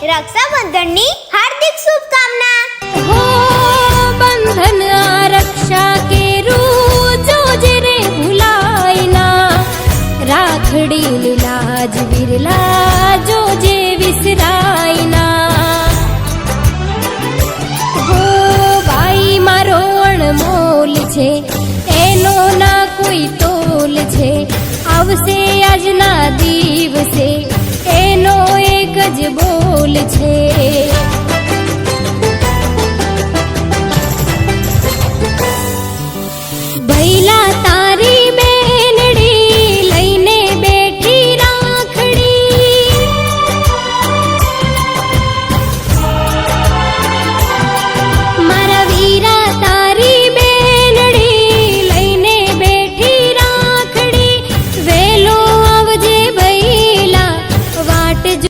રક્ષાબંધનની હાર્દિક શુભકામના. હો બંધન આ રક્ષા કેરું જોજે રે ભૂલાય ના, રાખડી લાજ વિરલા જોજે વિસરાય ના. હો ભાઈ મારો અણમોલ છે, એનો ના કોઈ તોલ છે, આવશે આજના દિવસે